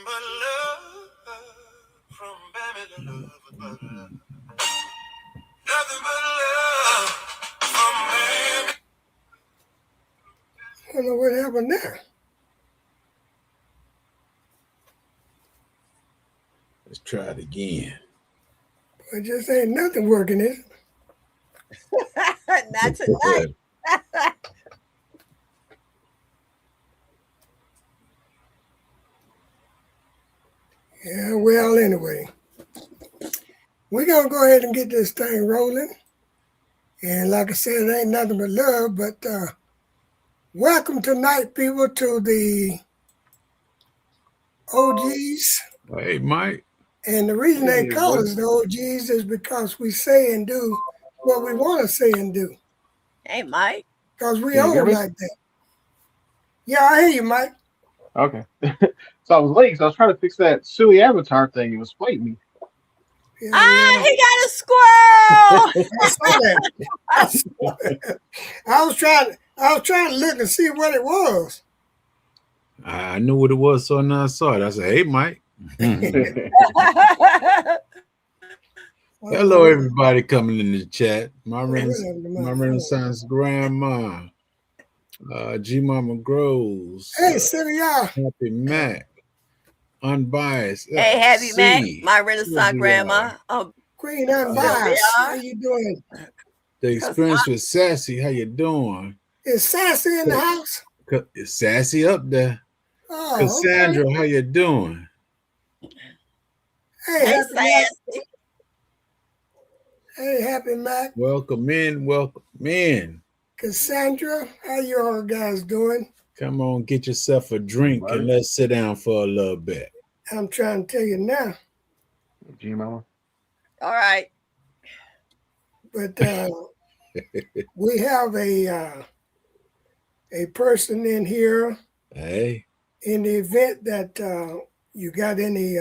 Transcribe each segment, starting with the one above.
but love from baby to love, but love. Nothing but love from baby. I don't know what happened there. Let's try it again. It just ain't nothing working, is it? Not tonight. Yeah, well, anyway, we're going to go ahead and get this thing rolling. And like I said, it ain't nothing but love, but welcome tonight, people, to the OGs. Hey, Mike. And the reason they call us the OGs is because we say and do what we want to say and do. Hey, Mike. Because we old like that. Yeah, I hear you, Mike. Okay. So I was late, so I was trying to fix that silly avatar thing. It was fighting me. Yeah. He got a squirrel. I saw that. I was trying to look and see what it was. I knew what it was, so now I saw it. I said, hey, Mike. Hello, everybody coming in the chat. My Renaissance Grandma. G Mama Grows. Hey, Syria. Happy Mac. Unbiased. Hey, Happy Mac. My Renaissance Grandma. Queen Unbiased. How you doing? The Experience with Sassy. How you doing? Is Sassy in the house? Is Sassy up there? Oh, Cassandra, okay. how you doing? Hey, Sassy. Hey, Happy Mac. Welcome in. Welcome in. Cassandra, how you all guys doing? Come on, get yourself a drink and let's sit down for a little bit. I'm trying to tell you now. G Mama. All right. But we have a person in here. Hey. In the event that you got any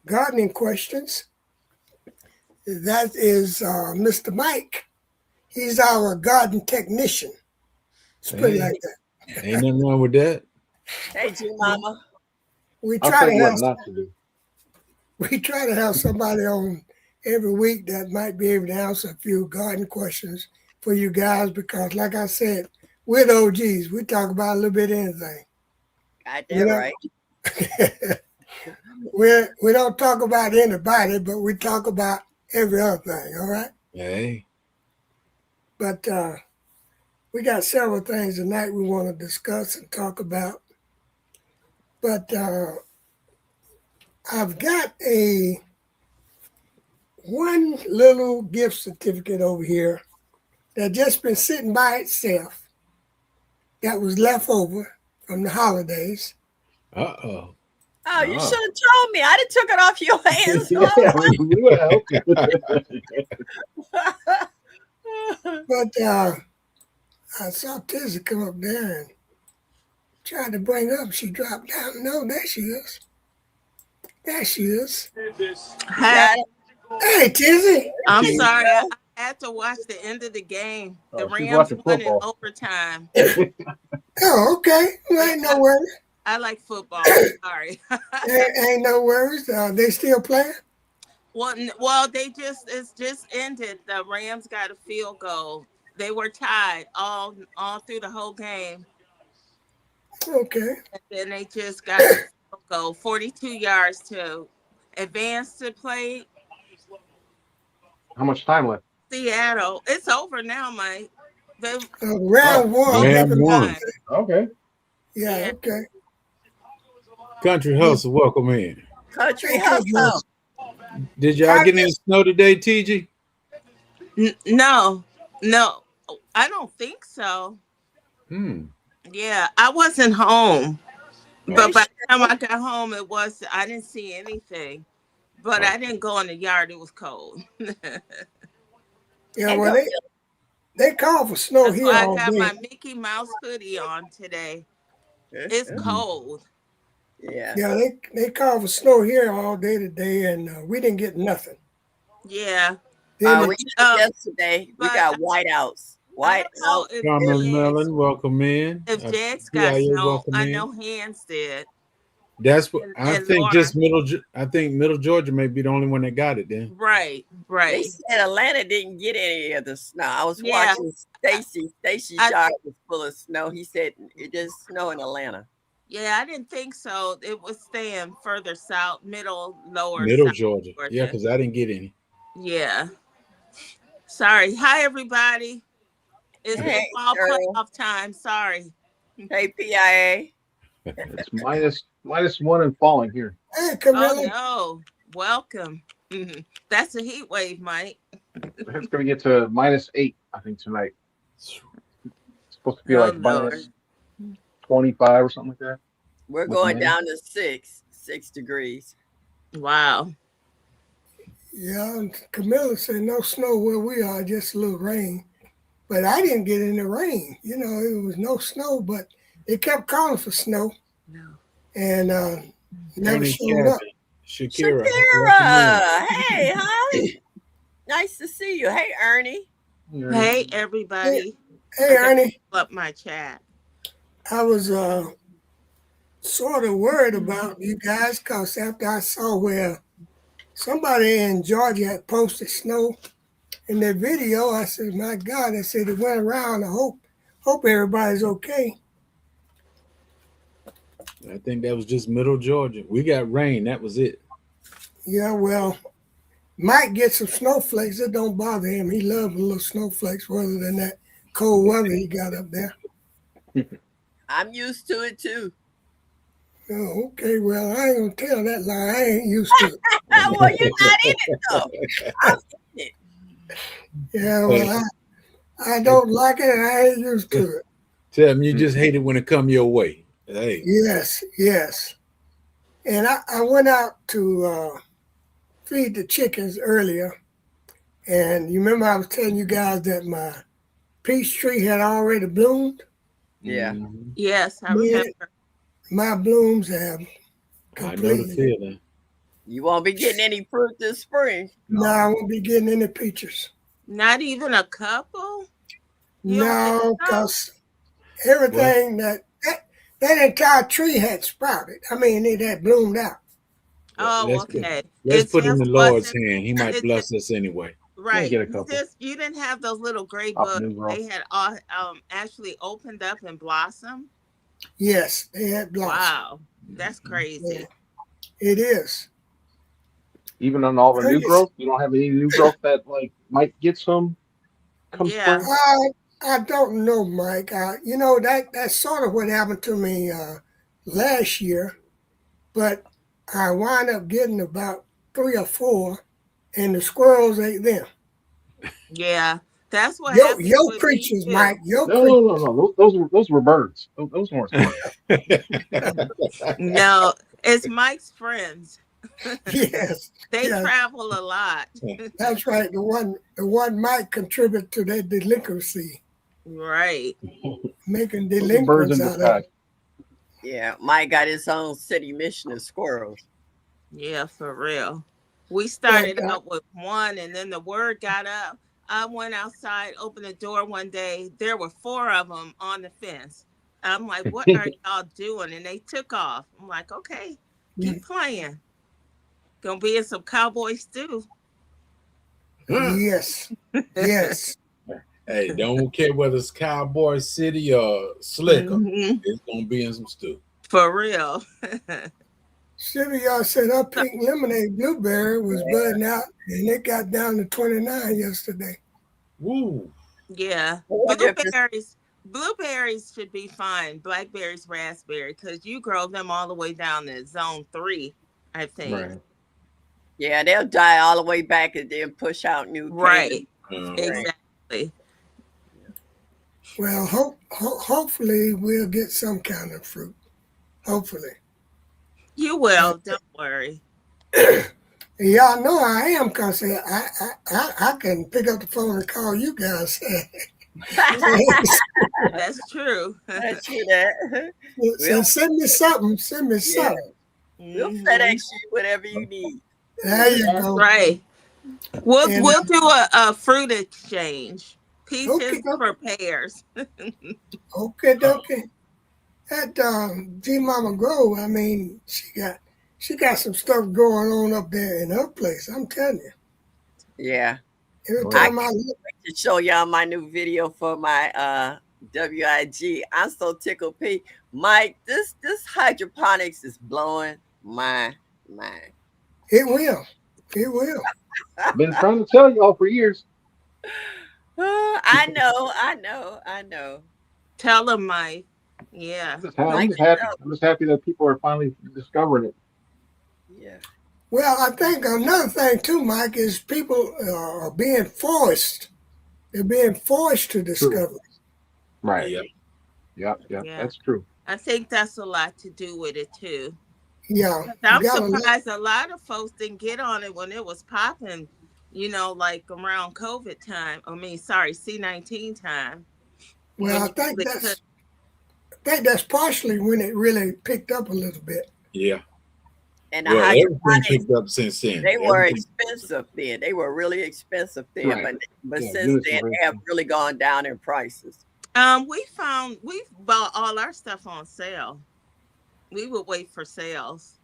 gardening questions, that is Mr. Mike. He's our garden technician. It's pretty like that. Ain't nothing wrong with that. Hey, G Mama. We try to have somebody on every week that might be able to answer a few garden questions for you guys because, like I said, we're the OGs. We talk about a little bit of anything. Got that right. We don't talk about anybody, but we talk about every other thing, all right? Hey. But we got several things tonight we want to discuss and talk about. But I've got one little gift certificate over here that just been sitting by itself that was left over from the holidays. Uh-oh. Oh, you should have told me. I done took it off your hands. But I saw Tizzy come up there and tried to bring her up. She dropped down. No, there she is. There she is. Hey, Tizzy. I'm sorry. I had to watch the end of the game. The Rams won in overtime. Oh, okay. Well, ain't no worries. I like football. Sorry. ain't no worries. They still playing? Well, it's just ended. The Rams got a field goal. They were tied all through the whole game. Okay. And then they just got a field goal, 42 yards to advance to play. How much time left? Seattle. It's over now, Mike. Round one. Okay. Yeah, okay. Country Hustle, welcome in. Country Hustle. Did y'all get any snow today, TG? No, I don't think so. Yeah, I wasn't home, but by the time I got home, I didn't see anything. But I didn't go in the yard; it was cold. Yeah, well, they call for snow here all day. I got my Mickey Mouse hoodie on today. It's cold. Yeah, they call for snow here all day today, and we didn't get nothing. Yeah. Yesterday we got whiteouts. Carmen Mellon, welcome in. If Jax got snow, I know Hands did. That's what I and think. Laura. Just Middle Georgia may be the only one that got it. Then Right. They said Atlanta didn't get any of the snow. I was watching Stacy. Stacy's yard was full of snow. He said it didn't snow in Atlanta. Yeah, I didn't think so. It was staying further south, lower Middle south Georgia. Yeah, because I didn't get any. Yeah. Sorry. Hi, everybody. It's football playoff time. Sorry. Hey, PIA. It's -1 and falling here. Hey, Camilla. Oh, no. Welcome. That's a heat wave, Mike. It's going to get to -8, I think, tonight. It's supposed to be like -25 or something like that. We're going down to 6 degrees. Wow. Yeah, Camilla said no snow where we are, just a little rain. But I didn't get any rain. You know, it was no snow, but they kept calling for snow. No. And never showed up. Shakira. Hey, Holly. Nice to see you. Hey, Ernie. Hey, everybody. Hey, Ernie. Up my chat. I was sort of worried about you guys because after I saw where somebody in Georgia had posted snow in their video, I said, my God, I said it went around. I hope everybody's okay. I think that was just Middle Georgia. We got rain. That was it. Yeah, well, Mike gets some snowflakes. It don't bother him. He loves a little snowflakes rather than that cold weather he got up there. I'm used to it too. Oh, okay. Well, I ain't gonna tell that lie. I ain't used to it. Well, you're not in it though. I'm in it. Yeah, well, I don't like it and I ain't used to it. Tell me you just hate it when it come your way. Hey. Yes. And I went out to feed the chickens earlier. And you remember I was telling you guys that my peach tree had already bloomed? Yeah. Yes, I remember. My blooms have completely. I know the feeling. You won't be getting any fruit this spring. No, I won't be getting any peaches. Not even a couple? No, because everything that entire tree had sprouted. I mean, it had bloomed out. Oh, okay. Let's put it in the Lord's hand. He might bless us anyway. Right. You didn't have those little gray bugs. They had actually opened up and blossomed. Yes, they had blossomed. Wow, that's crazy. Yeah, it is. Even on all the new growth, you don't have any new growth that might get some. Yeah. I don't know, Mike. You know that's sort of what happened to me last year, but I wound up getting about 3 or 4, and the squirrels ate them. Yeah, that's what happened. Your creatures, Mike. Your no. Those were birds. Those weren't squirrels. No, it's Mike's friends. Yes, they travel a lot. That's right. The one might contribute to their delinquency. Right. Making delinquents out of it. Yeah, Mike got his own city mission of squirrels. Yeah, for real. We started out with 1, and then the word got up. I went outside, opened the door one day. There were 4 of them on the fence. I'm like, what are y'all doing? And they took off. I'm like, okay, keep playing. Gonna be in some cowboy stew. Yes. Hey, don't care whether it's Cowboy City or Slicker. It's gonna be in some stew. For real. City y'all said our pink lemonade blueberry was budding out, and it got down to 29 yesterday. Woo. Yeah. Blueberries should be fine. Blackberries, raspberry, because you grow them all the way down to zone 3, I think. Right. Yeah, they'll die all the way back and then push out new. Right. Exactly. Well, hopefully we'll get some kind of fruit. Hopefully. You will. Don't worry. Y'all know I am, because I can pick up the phone and call you guys. That's true. That's true. That. Send me something. We'll FedEx you whatever you need. There you go. Right. We'll do a fruit exchange. Peaches for pears. Okay. at G Mama Grove, I mean, she got some stuff going on up there in her place. I'm telling you. Yeah. Every I time I can't look, wait to show y'all my new video for my WIG. I'm so tickled pink. Mike, this hydroponics is blowing my mind. it will. It will. Been trying to tell y'all for years. I know. Tell them, Mike. Yeah. I'm just happy. I'm just happy that people are finally discovering it. Yeah. Well, I think another thing too, Mike, is people are being forced. They're being forced to discover. Right. Yep. Yep. Yeah. That's true. I think that's a lot to do with it too. Yeah. I'm surprised a lot of folks didn't get on it when it was popping, like around COVID time. C-19 time. Well, I think that's partially when it really picked up a little bit. Yeah. And well, everything picked up since then. They were expensive then. They were really expensive then, right. but since then they have really gone down in prices. We bought all our stuff on sale. We would wait for sales.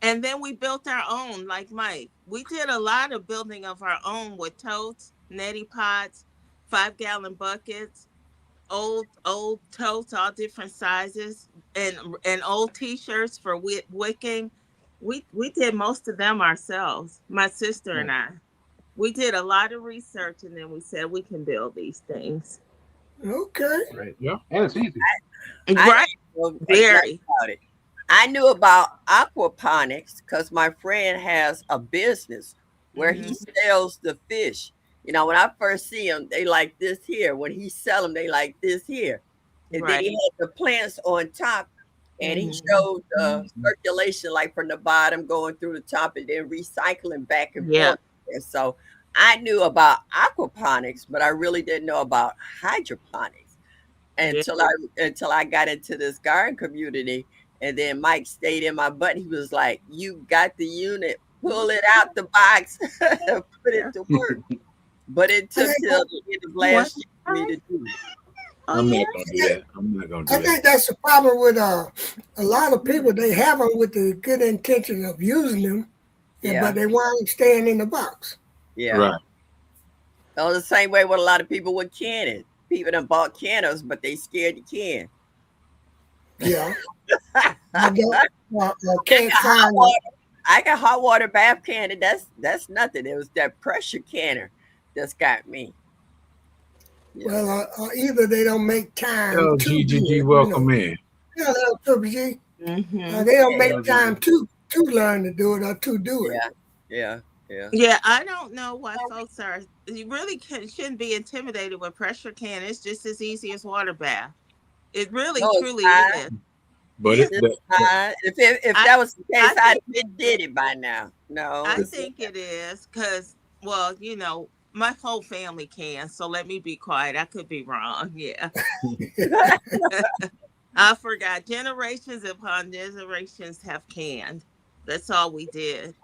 And then we built our own, like Mike. We did a lot of building of our own with totes, neti pots, 5-gallon buckets, old totes, all different sizes, and old T-shirts for wicking. We did most of them ourselves, my sister and I. We did a lot of research, and then we said we can build these things. Okay. Right. Yeah. And it's easy. Right. Very. I knew about aquaponics because my friend has a business where he sells the fish. When I first see them, they like this here. When he sell them, they like this here. And then he had the plants on top, and he showed the circulation, like from the bottom going through the top and then recycling back and forth. And so I knew about aquaponics, but I really didn't know about hydroponics until I got into this garden community. And then Mike stayed in my butt. He was like, "You got the unit, pull it out the box, put it to work." But it took till the end of last year for me to do it. I'm not gonna do that. I'm not gonna do that. I think that's the problem with a lot of people. They have them with the good intention of using them, but they weren't staying in the box. Yeah. Right. So the same way with a lot of people with canning. People that bought canners, but they scared to can. Yeah. I can't find I got hot water bath canner. That's nothing. It was that pressure canner that's got me. Yeah. Well, either they don't make time. Oh, GGG, welcome in. Yeah, Triple G. They don't make time to learn to do it or to do it. Yeah. Yeah, I don't know why folks you really shouldn't be intimidated with pressure can. It's just as easy as water bath. It really, truly is. But if that was the case, I'd did it by now. No, I think it is because, my whole family can. So let me be quiet. I could be wrong. Yeah. I forgot. Generations upon generations have canned. That's all we did.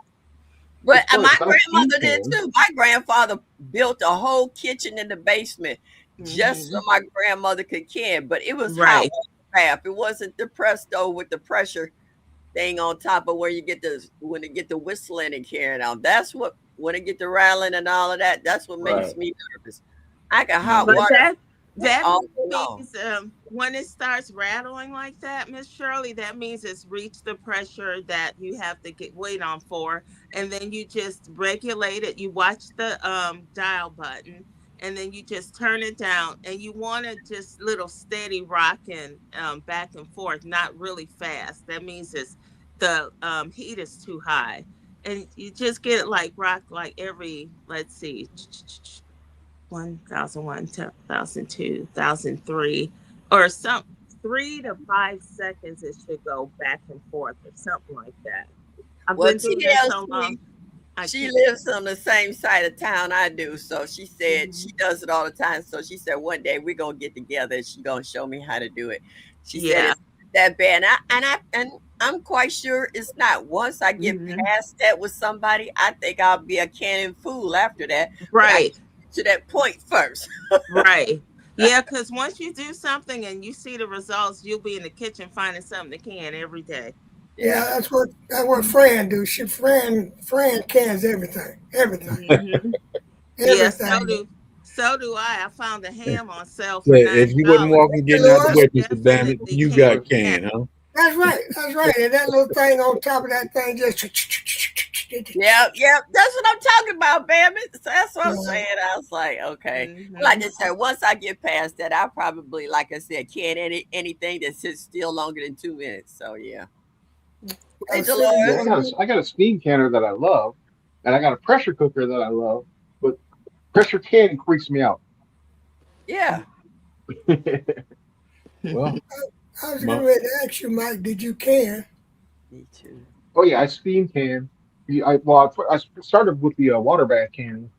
But my grandmother did too. My grandfather built a whole kitchen in the basement just so my grandmother could can. But it was hot bath. It wasn't the Presto with the pressure thing on top of where you get when it get the whistling and carrying out. That's what when it get the rattling and all of that. That's what makes me nervous. I got hot water. That means when it starts rattling like that, Miss Shirley, that means it's reached the pressure that you have to wait on for, and then you just regulate it. You watch the dial button, and then you just turn it down, and you want it just little steady rocking back and forth, not really fast. That means the heat is too high, and you just get it rock every, let's see, 1001, 2002, 2003, or 3 to 5 seconds. It should go back and forth or something like that. I've been doing that so long. She lives on the same side of town I do, so she said she does it all the time. So she said one day we're gonna get together and she's gonna show me how to do it. She said it's that bad, and I'm quite sure it's not. Once I get past that with somebody, I think I'll be a canning fool after that. Right. To that point first. Right. Yeah, because once you do something and you see the results, you'll be in the kitchen finding something to can every day. Yeah, that's what Fran do. Fran cans everything, Hmm. Yeah, everything. so do I. I found a ham on sale So for if you wasn't $9. walking getting out the Dolores, way, I Mr. Damn it, definitely you can. got canned, huh? that's right, that's right. And that little thing on top of that thing just. Yep. That's what I'm talking about, baby. So that's what I'm Yeah. saying. I was like, okay. Like Hmm. I said, once I get past that, I probably, like I said, can't anything that sits still longer than 2 minutes. So yeah. Hey, Well, see, Yeah, Dolores. I got a steam canner that I love, and I got a pressure cooker that I love, but pressure canning freaks me out. Yeah. Well, I was my, getting ready to ask you, Mike, did you can? Me too. Oh yeah, I steam can. I started with the water bath canning,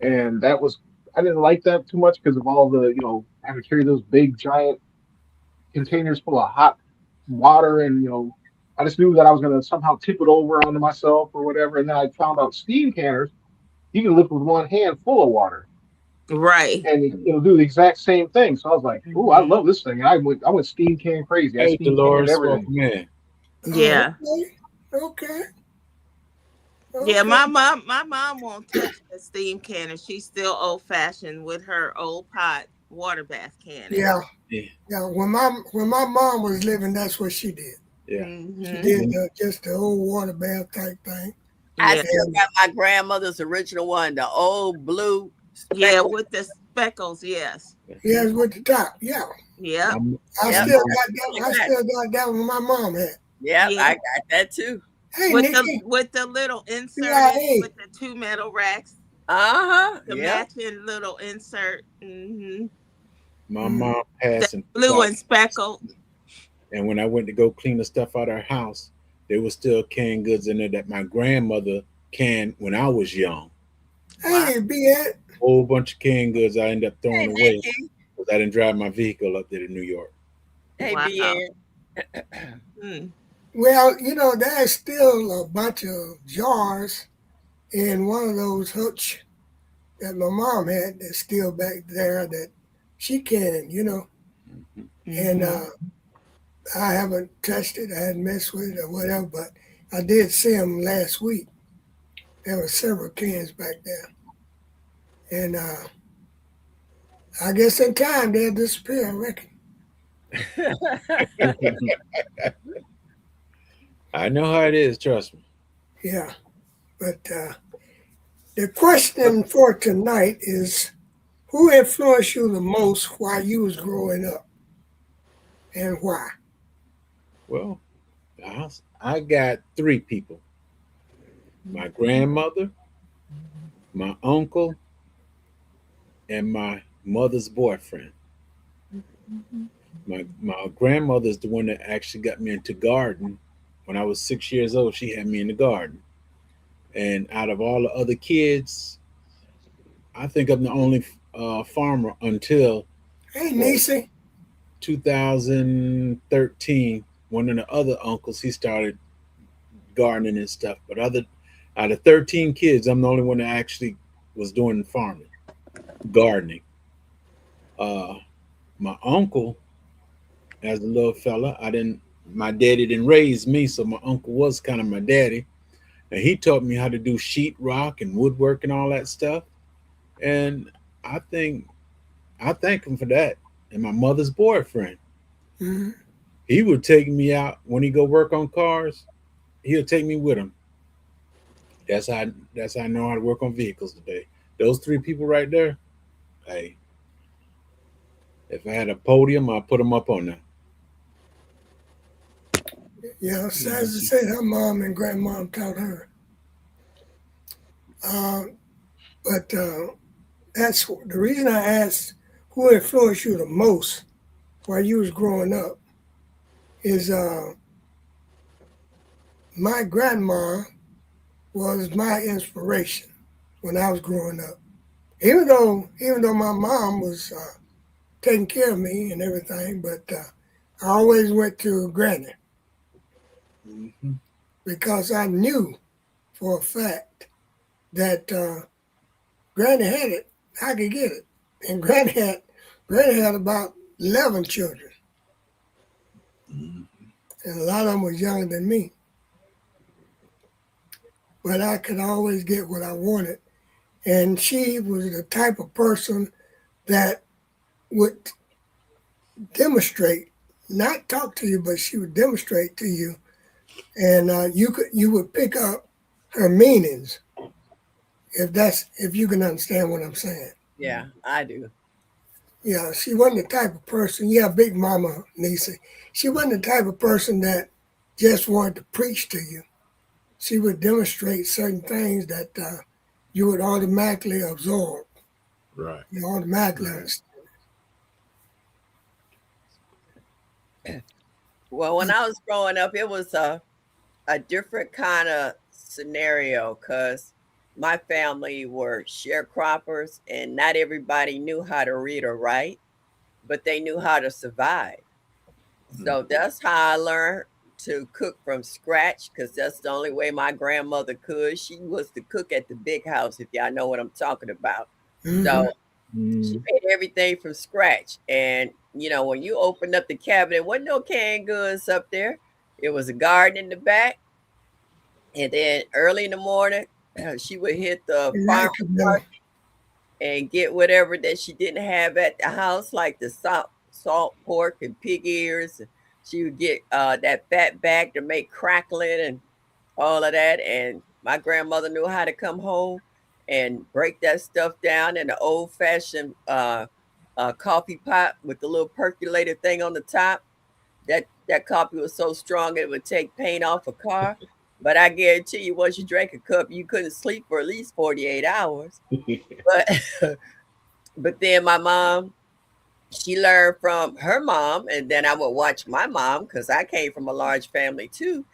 and that was I didn't like that too much because of all the having to carry those big giant containers full of hot water, and I just knew that I was going to somehow tip it over onto myself or whatever. And then I found out steam canners you can lift with one hand full of water, Right. and it'll do the exact same thing. So I was like, "Ooh, I Hmm. love this thing!" And I went steam can crazy. I hey, steam canned Dolores, everything. welcome in. Oh, Yeah. okay, Yeah, okay. my mom won't touch the steam canner. She's still old fashioned with her old pot water bath cannon. Yeah, Yeah, yeah. When my mom was living, that's what she did. yeah. She Hmm. did just the old water bath type thing. I Yeah. still And got my grandmother's original one, the old blue Yeah, speckle. with the speckles, yes. yes, with the top. Yeah, Yep. I My Yep. still mom, got that. I still got that one my mom had. Yep. Yeah. I got that too. Hey, With the Nikki, with the little insert in it, CIA. with the two metal racks, Uh-huh. the Yep. matching little insert. Hmm. my Mm, mom The passed in blue 2000, and speckled. and when I went to go clean the stuff out of her house, there was still canned goods in there that my grandmother canned when I was young. Wow. hey, be it. Whole bunch of canned goods I ended up Hey, throwing away Nikki. because I didn't drive my vehicle up there to New York. Hey, Wow. BN. Hmm. Well, there's still a bunch of jars in one of those hooks that my mom had that's still back there that she can. And Hmm. I haven't touched it. I hadn't messed with it or whatever, but I did see them last week. There were several cans back there. And I guess in time they'll disappear, I reckon. I know how it is, trust me. Yeah. But the question for tonight is who influenced you the most while you was growing up and why? Well, I got three people: my grandmother, my uncle, and my mother's boyfriend. My grandmother is the one that actually got me into garden. When I was 6 years old, she had me in the garden. And out of all the other kids, I think I'm the only farmer until Hey, what Nisi. 2013. One of the other uncles, he started gardening and stuff. But out of 13 kids, I'm the only one that actually was doing farming, gardening. Uh, my uncle, as a little fella, my daddy didn't raise me, so my uncle was kind of my daddy. And he taught me how to do sheetrock and woodwork and all that stuff. And I think I thank him for that. And my mother's boyfriend, Mm-hmm. he would take me out when he go work on cars. He'll take me with him. That's how I know how to work on vehicles today. Those three people right there. Hey, if I had a podium, I'd put them up on there. Yeah, sad to say her mom and grandmom taught her. Uh, but that's the reason I asked who influenced you the most while you was growing up is my grandma was my inspiration when I was growing up. Even though my mom was taking care of me and everything, but I always went to Granny Mm-hmm. because I knew for a fact that Granny had it, I could get it, and Granny had Granny had about 11 children, Mhm. and a lot of them was younger than me. But I could always get what I wanted. And she was the type of person that would demonstrate, not talk to you, but she would demonstrate to you, and you would pick up her meanings if you can understand what I'm saying. Yeah, I do. Yeah, she wasn't the type of person. Yeah, Big Mama Nisa. She wasn't the type of person that just wanted to preach to you. She would demonstrate certain things that you would automatically absorb. Right. You automatically understand. Well, when I was growing up, it was a different kind of scenario because my family were sharecroppers and not everybody knew how to read or write, but they knew how to survive. So that's how I learned to cook from scratch because that's the only way my grandmother could. She was the cook at the big house, if y'all know what I'm talking about. So Mm-hmm. she Mhm. made everything from scratch. And, you know, when you opened up the cabinet, there wasn't no canned goods up there. It was a garden in the back. And then early in the morning, she would hit the And farm that could know. and get whatever that she didn't have at the house, like the salt pork and pig ears. She would get that fat bag to make crackling and all of that. And my grandmother knew how to come home and break that stuff down in an old fashioned coffee pot with the little percolator thing on the top. That coffee was so strong it would take paint off a car. But I guarantee you, once you drank a cup, you couldn't sleep for at least 48 hours. But but then my mom, she learned from her mom, and then I would watch my mom because I came from a large family too.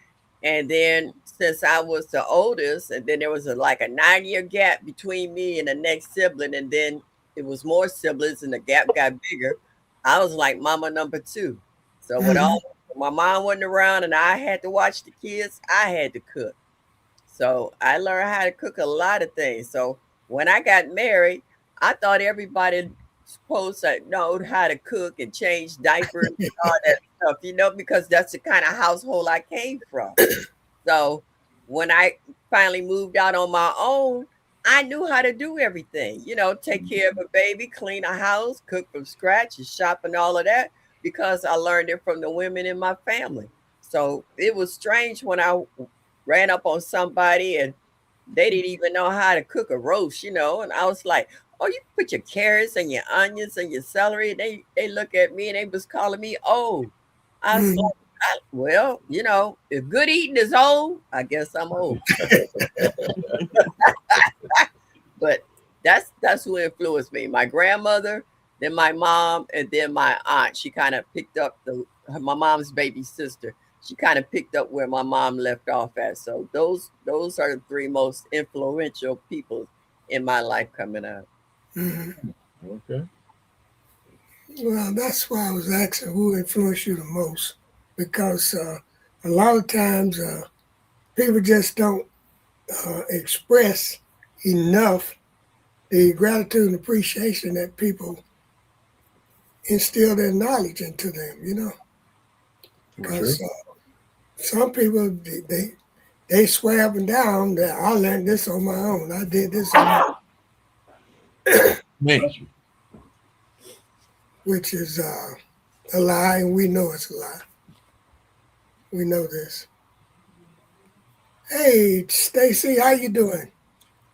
And then since I was the oldest, and then there was like a 9-year gap between me and the next sibling, and then it was more siblings, and the gap got bigger. I was like mama number two. So when Mm-hmm. all my mom wasn't around and I had to watch the kids, I had to cook. So I learned how to cook a lot of things. So when I got married, I thought everybody supposed to know how to cook and change diapers and all that stuff, you know, because that's the kind of household I came from. So when I finally moved out on my own, I knew how to do everything, you know, take care of a baby, clean a house, cook from scratch, and shop and all of that because I learned it from the women in my family. So it was strange when I ran up on somebody and they didn't even know how to cook a roast, you know, and I was like, "Oh, you put your carrots and your onions and your celery." They look at me and they was calling me old. I was Mm-hmm. like, well, you know, if good eating is old, I guess I'm old. But that's who influenced me. My grandmother, then my mom, and then my aunt. She kind of picked up my mom's baby sister. She kind of picked up where my mom left off at. So those are the three most influential people in my life coming up. Mm-hmm. Okay. Well, that's why I was asking who influenced you the most, because a lot of times people just don't express enough the gratitude and appreciation that people instill their knowledge into them. You know, True. because some people they swear up and down that I learned this on my own. I did this on my own, Man. which is a lie, and we know it's a lie. We know this. Hey, Stacy, how you doing?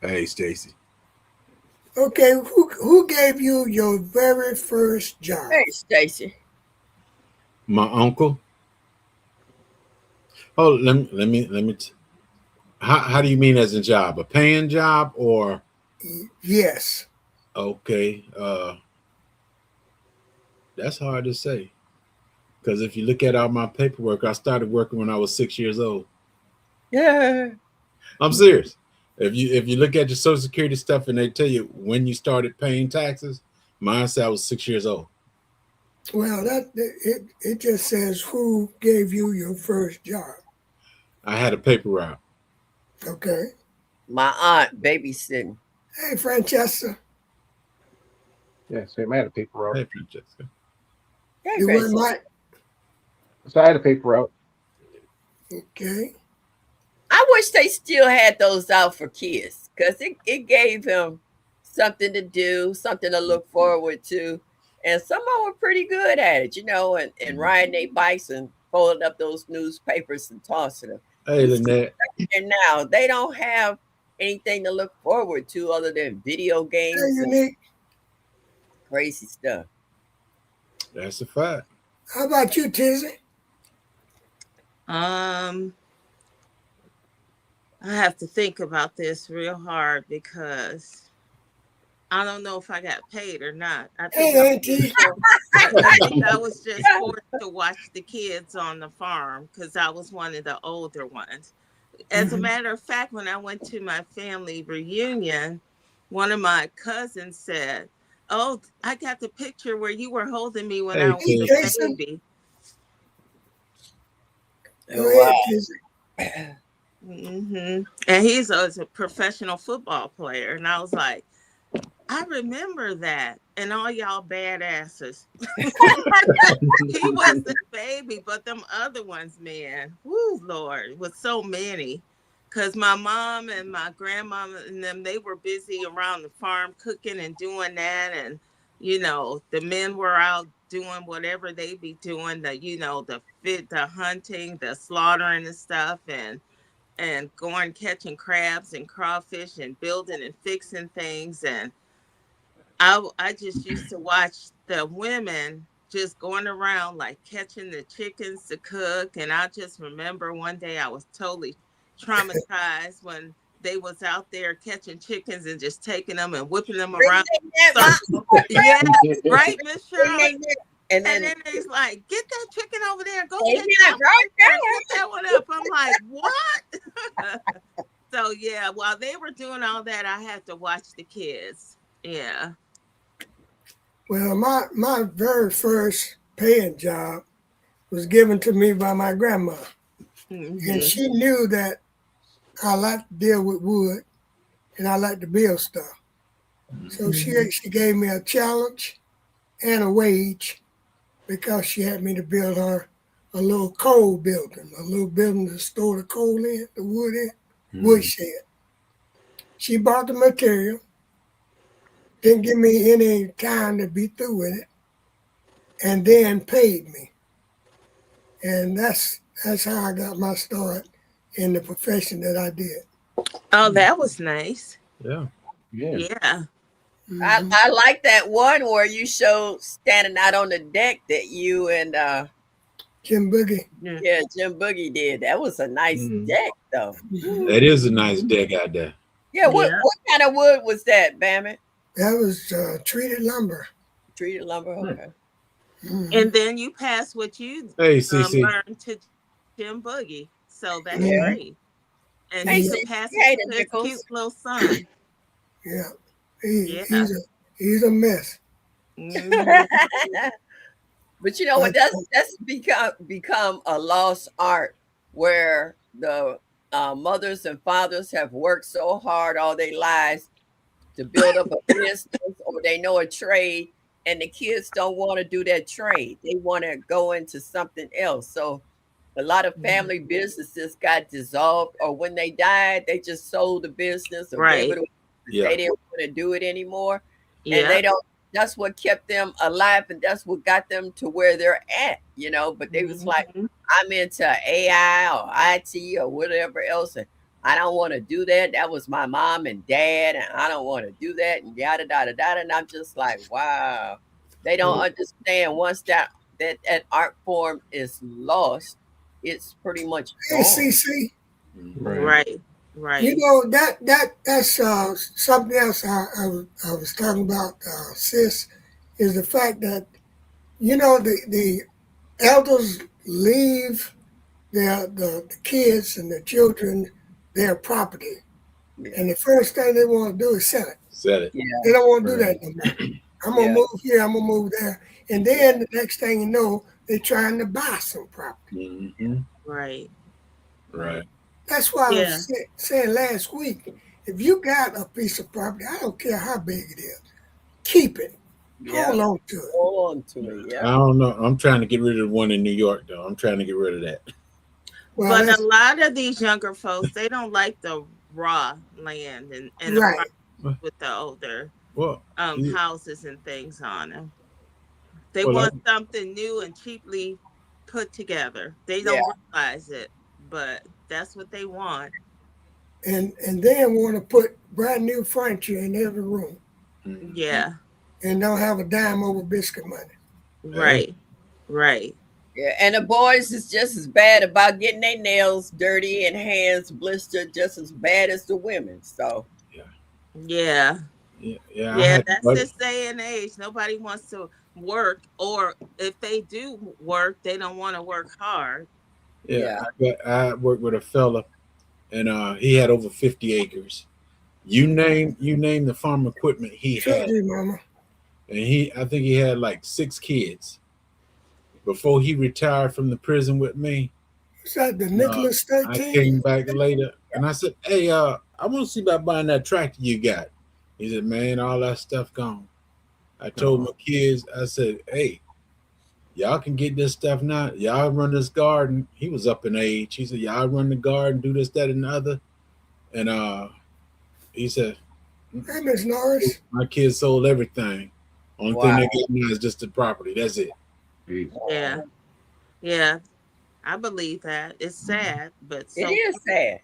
Hey, Stacy. Okay, who gave you your very first job? Hey, Stacy. My uncle. Oh, how do you mean as a job? A paying job or Yes. okay? That's hard to say because if you look at all my paperwork, I started working when I was 6 years old. Yeah. I'm serious. If you look at your Social Security stuff and they tell you when you started paying taxes, mine said I was 6 years old. Well, it just says who gave you your first job. I had a paper route. Okay. My aunt babysitting. Hey, Francesca. Yeah, same. I had a paper route. Hey, Francesca. Yeah, You Gracie. went, Mike? So I had a paper route. Okay. I wish they still had those out for kids because it gave him something to do, something to look forward to. And some of them were pretty good at it, and riding their bikes and folding up those newspapers and tossing them. Hey, Lynette. And now they don't have anything to look forward to other than video Hey, games and Unique. crazy stuff. That's a fact. How about you, Tizzy? I have to think about this real hard because I don't know if I got paid or not. I think, Hey, Auntie. I think I was just forced to watch the kids on the farm because I was one of the older ones. As a matter of fact, when I went to my family reunion, one of my cousins said, "Oh, I got the picture where you were holding me when Hey, I was Tiz. a Jason. baby." Go ahead, Tizzy. And he's a professional football player. And I was like, I remember that. And all y'all badasses. He was the baby, but them other ones, man, woo, Lord, was so many. Because my mom and my grandmama and them, they were busy around the farm cooking and doing that. And, the men were out doing whatever they be doing, the hunting, the slaughtering and stuff. And going catching crabs and crawfish and building and fixing things. And I just used to watch the women just going around like catching the chickens to cook. And I just remember one day I was totally traumatized when they was out there catching chickens and just taking them and whipping them around. Yeah, right, Miss Shirley? And then he's like, "Get that chicken over there. Go get that one up." I'm like, "What?" So yeah, while they were doing all that, I had to watch the kids. Yeah. Well, my very first paying job was given to me by my grandma. And she knew that I like to deal with wood and I like to build stuff. So she gave me a challenge and a wage because she had me to build her a little coal building, a little building to store the coal in, the wood in, wood shed. She bought the material, didn't give me any time to be through with it, and then paid me. And that's how I got my start in the profession that I did. Oh, that was nice. Yeah. Yeah. I like that one where you showed standing out on the deck that you and Jim Boogie. Jim Boogie did. That was a nice deck, though. That is a nice deck out there. Yeah, what kind of wood was that, Bammy? That was treated lumber. Treated lumber, okay. And then you passed what you learned to Jim Boogie, so that's great. And he's a pass his cute little son. Yeah, he's a mess. But you know what? That's become a lost art where the mothers and fathers have worked so hard all their lives to build up a business or they know a trade, and the kids don't want to do that trade. They want to go into something else. So a lot of family businesses got dissolved, or when they died, they just sold the business or gave it away. They didn't want to do it anymore. And they don't. That's what kept them alive, and that's what got them to where they're at, But they was like, I'm into AI or IT or whatever else, and I don't want to do that. That was my mom and dad, and I don't want to do that, and yada yada yada. And I'm just like, wow, they don't understand. Once that art form is lost, it's pretty much gone. Hey, CC. Right. That's something else I was talking about, sis, is the fact that the elders leave the kids and the children their property, and the first thing they want to do is sell it. Yeah. They don't want to do that no more. I'm gonna move here, I'm gonna move there, and then the next thing you know, they're trying to buy some property. Right. That's why I was saying last week, if you got a piece of property, I don't care how big it is, keep it. Yeah. Hold on to it. Hold on to it. I Yeah. don't know. I'm trying to get rid of the one in New York, though. I'm trying to get rid of that. Well, But a that's lot of these younger folks, they don't like the raw land and the right. properties with the older Well, yeah, houses and things on them. They well, want something new and cheaply put together. They Yeah. don't realize it, but that's what they want. And then want to put brand new furniture in every room Yeah, and don't have a dime over biscuit money. right, right. Yeah. And the boys is just as bad about getting their nails dirty and hands blistered, just as bad as the women. So Yeah, yeah, I yeah. had, That's but this day and age. Nobody wants to work, or if they do work, they don't want to work hard. yeah, yeah. I worked with a fella, and he had over 50 acres. You name the farm equipment he Sure had, do, Mama. and I think he had like 6 kids before he retired from the prison with me. Is that the Uh, Nicholas I 13? came back later, and I said, "Hey, I want to see about buying that tractor you got." He said, "Man, all that stuff gone." I told my kids, I said, "Hey, y'all can get this stuff now. Y'all run this garden." He was up in age. He said, "Y'all run the garden, do this, that, and the other." And he said, Hey, Miss Norris. "My kids sold everything. Only thing Wow. they got now is just the property. That's it." Yeah, yeah. I believe that. It's sad, but It so is sad.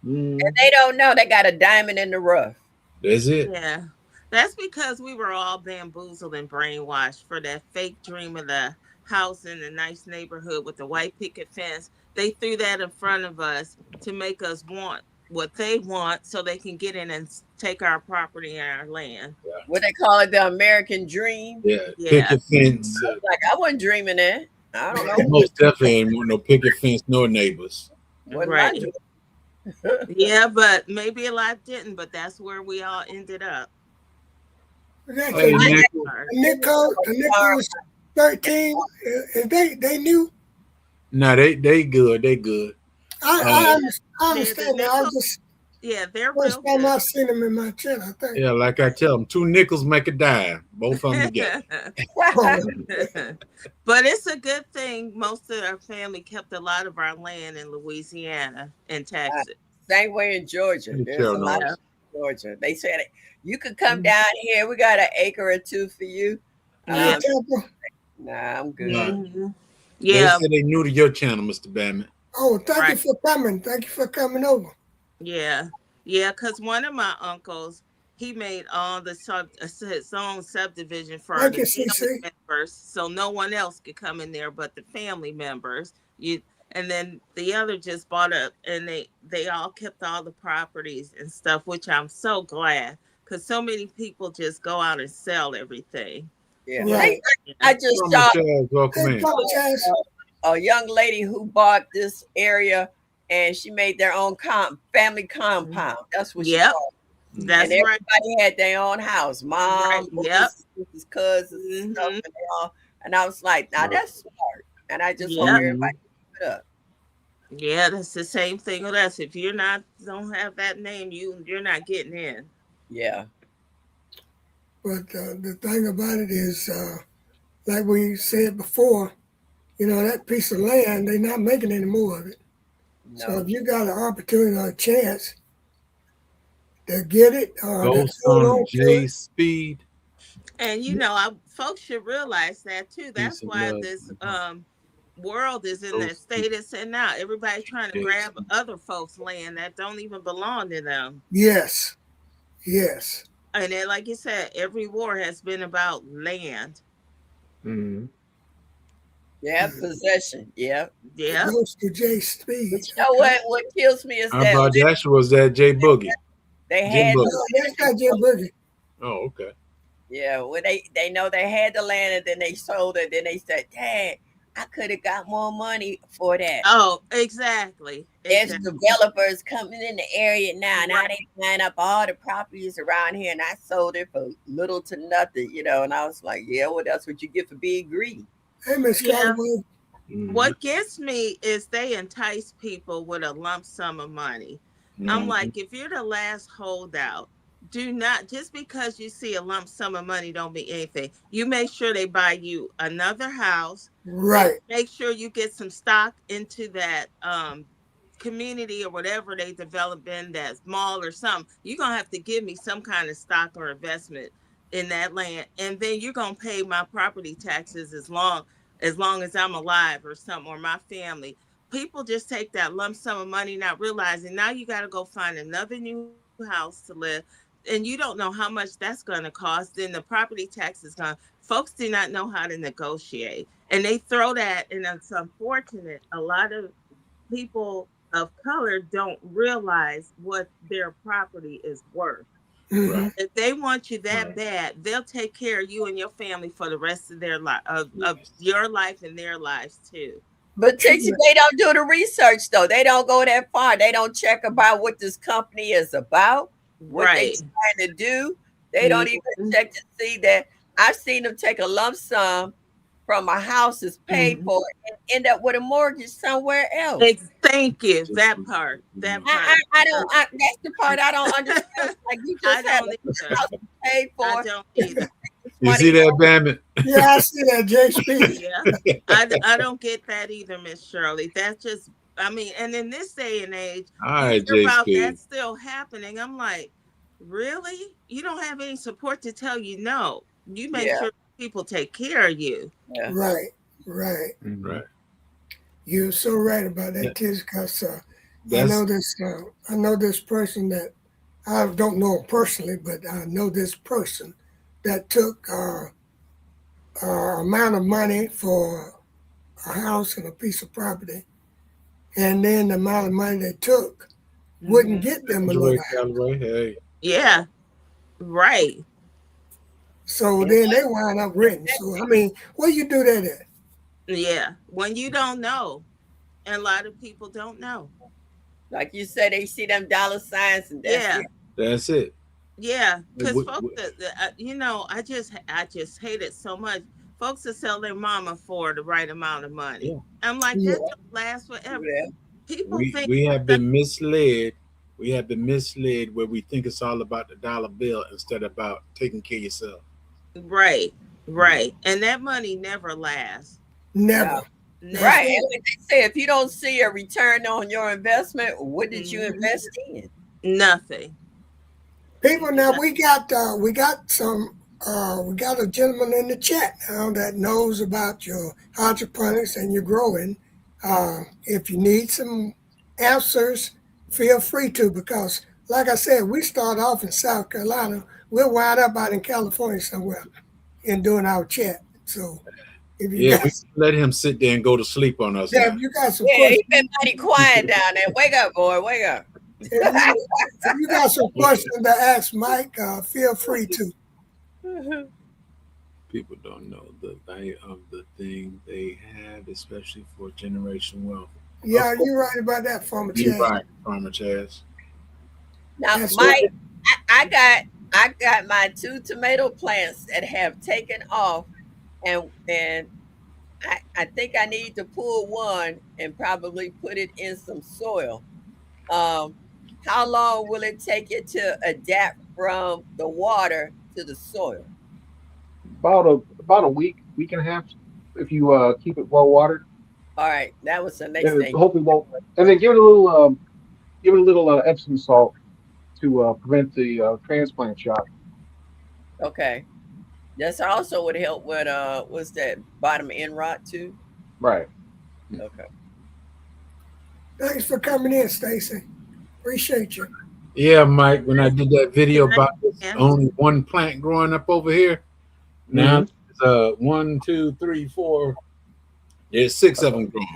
Mm. And they don't know they got a diamond in the rough. That's it. yeah. That's because we were all bamboozled and brainwashed for that fake dream of the house in the nice neighborhood with the white picket fence. They threw that in front of us to make us want what they want so they can get in and take our property and our land. What they call it, the American dream. Yeah, Yeah. picket fence. Like I wasn't dreaming that. I don't know. Most definitely ain't want no picket fence, nor neighbors. Wasn't my Right. dream. Yeah, but maybe a lot didn't, but that's where we all ended up. That Hey, the Nick, Nicholas 13, they knew. no, they good. They good. I The understand that. I Nichols- just Yeah, they're first real time I good. seen them in my chat, I think. Yeah, like I tell them, 2 nickels make a dime. Both of them together. Oh, But it's a good thing most of our family kept a lot of our land in Louisiana and Texas. Same way in Georgia. You There's tell a lot no. of Georgia. They said you could come down here. We got an acre or two for you. Yeah. Temple. Nah, I'm good. Mhm. They Yeah, said they new to your channel, Mr. Batman. Oh, thank you Right. for coming. Thank you for coming over. yeah, yeah. Because one of my uncles, he made all the his own subdivision for Thank the you, family CC. members, so no one else could come in there but the family members. And then the other just bought up, and they all kept all the properties and stuff, which I'm so glad because so many people just go out and sell everything. Yeah. Right. I just Come saw on, Charles, welcome Hey, in. Papa Chaz. a young lady who bought this area and she made their own family compound. That's what she Yep. called. That's And right. everybody had their own house. Mom, Right, yep. sisters, cousins, and stuff. Mhm. And they all, and I was like, now that's smart. And I just hope Yep. everybody keep it up. Yeah, that's the same thing with us. If you're not don't have that name, you're not getting in. Yeah. But the thing about it is, like we said before, that piece of land, they're not making any more of it. So No. if you got an opportunity or a chance to get it, or to Ghost hold on on to J it, Speed. And folks should realize that too. That's Peace and why love. this world is in the state it's in now. Everybody's trying to grab other folks' land that don't even belong to them. yes, yes. And then, like you said, every war has been about land. Mm. Yeah, possession. Yeah. Yeah. Goes to J Speed. But you know what? What kills me is How about that that? Was that J Boogie? they Jim had Boogie. That's not Jim Boogie. Oh, okay. yeah, when they know they had the land and then they sold it, then they said, Dad, I could have got more money for that. Oh, exactly. There's Exactly. developers coming in the area now. Now they buying up all the properties around here, and I sold it for little to nothing, And I was like, yeah, well, that's what you get for being greedy. Hey, Miss Yeah. Callaway. Mm. What gets me is they entice people with a lump sum of money. I'm Mhm. like, if you're the last holdout do not, just because you see a lump sum of money don't mean anything. You make sure they buy you another house. Right. Make sure you get some stock into that community or whatever they develop in that mall or something. You're gonna have to give me some kind of stock or investment in that land, and then you're gonna pay my property taxes as long as I'm alive or something, or my family. People just take that lump sum of money, not realizing now you got to go find another new house to live, and you don't know how much that's going to cost. Then the property tax is going. Folks do not know how to negotiate, and they throw that, and it's unfortunate. A lot of people of color don't realize what their property is worth. Hmm. If they want you that Right. bad, they'll take care of you and your family for the rest of their life, of your life and their lives too. But teacher, they don't do the research though. They don't go that far. They don't check about what this company is about, what they Right. trying to do. They don't even Mhm. check to see that. I've seen them take a lump sum from a house that's paid Mhm. for and end up with a mortgage somewhere else. Thank you. Just That part. That I, part. I, I don't. That's the part I don't understand. It's like you I just have don't a either. house paid I for. don't either. You see that, Bandit? Yeah, I see that, JSP. Yeah. I don't get that either, Miss Shirley. That's just, I mean, and in this day and age, All you right, hear about JSP. that still happening. I'm like, really? You don't have any support to tell you no. You make Yeah, sure people take care of you. yeah. Right, right. Right. You're so right about Yeah, that, Tiz, because I that's know this. I know this person that I don't know him personally, but I know this person that took amount of money for a house and a piece of property, and then the amount of money they took wouldn't Hmm. get them Callaway, another house. Callaway. Hey, Yeah. Right. So And then they wind up renting. So I mean, where you do that at? Yeah. When you don't know, and a lot of people don't know. like you said, they see them dollar signs and that's Yeah. it. that's it. Yeah, because W- folks, w- I just hate it so much. Folks that sell their mama for the right amount of money. Yeah, I'm like, Yeah, that don't last Do forever. that. People we think we have that, been misled. We have been misled where we think it's all about the dollar bill instead of about taking care of yourself. right, right, and that money never lasts. never. That's Right. Never. And right. what they say, if you don't see a return on your investment, what did you Hmm. invest in? Nothing. People, now we got a gentleman in the chat now that knows about your hydroponics and your growing. If you need some answers, feel free to, because like I said, we start off in South Carolina. We'll wind up out in California somewhere and doing our chat. So if you Yeah, we guys let him sit there and go to sleep on us yeah, now. if you got some Yeah, questions, he been mighty quiet down there. Wake up, boy. Wake up. if you got some questions to ask Mike, feel free to. People don't know the value of the thing they have, especially for generation wealth. Yeah, Of course, you're right about that, Farmer you're Chad. right, Farmer Chaz. Now, That's So, Mike, I got my 2 tomato plants that have taken off, and I think I need to pull one and probably put it in some soil. Um, how long will it take it to adapt from the water to the soil? About a week and a half, if you keep it well watered, All right, that was the next and it thing. hopefully won't. And then give it a little Epsom salt to prevent the transplant shock. Okay, that's also would help with what's that bottom end rot too? Right. Okay. Thanks for coming in, Stacy. Appreciate you. yeah, Mike, when I did that video Can I about this answer? only one plant growing up over here, now Hmm. there's 1, 2, 3, 4. There's 6 of them growing.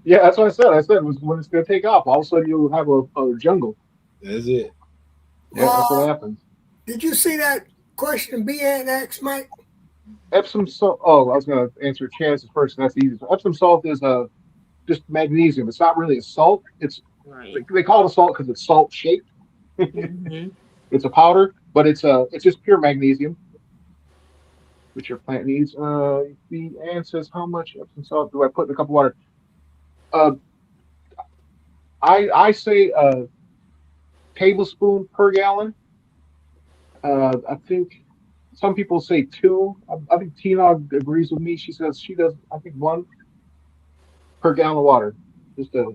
Yeah, that's what I said. I said it was when it's going to take off. All of a sudden, you'll have a jungle. That's it. Yeah, that's Uh, what happens. did you see that question B and asked, Mike? Epsom salt. Oh, I was going to answer Chance's first. And that's easy. So Epsom salt is just magnesium. It's not really a salt. It's Right. they call it a salt because it's salt shaped. Hmm. It's a powder, but it's just pure magnesium, which your plant needs. The Ann says, how much Epsom salt do I put in a cup of water? Uh, I say a tablespoon per gallon. I think some people say two. I think Tina agrees with me. She says she does. I think one per gallon of water. Just a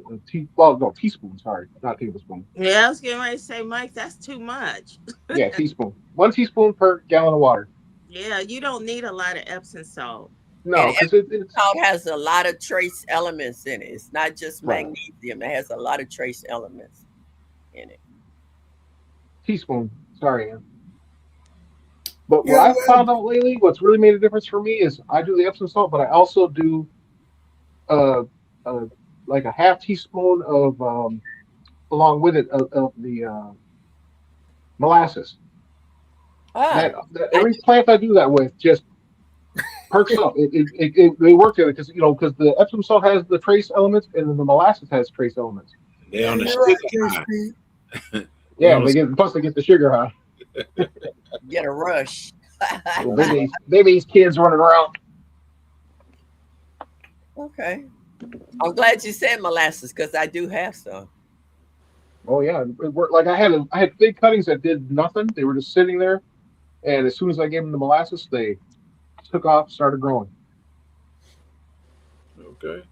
well, no, teaspoon. Sorry, not tablespoon. Yeah, I was getting ready to say, Mike, that's too much. Yeah, teaspoon. 1 teaspoon per gallon of water. Yeah, you don't need a lot of Epsom salt. And No, because it's salt has a lot of trace elements in it. It's not just right. magnesium. It has a lot of trace elements in it. Teaspoon. Sorry, Ann. But what Yeah, I've well, found out lately, what's really made a difference for me is I do the Epsom salt, but I also do uh, uh like a half teaspoon of along with it of the molasses. Ah, That I every plant I do that with just perks up. They work together because because the Epsom salt has the trace elements and then the molasses has trace elements. They yeah, on the you're right, sugar high. JSP. They Yeah, on the plus they get the sugar high. get a rush. Well, baby's kids running around. Okay. I'm glad you said molasses because I do have some. Oh yeah, it worked. Like I had big cuttings that did nothing. They were just sitting there, and as soon as I gave them the molasses, they took off, started growing. okay.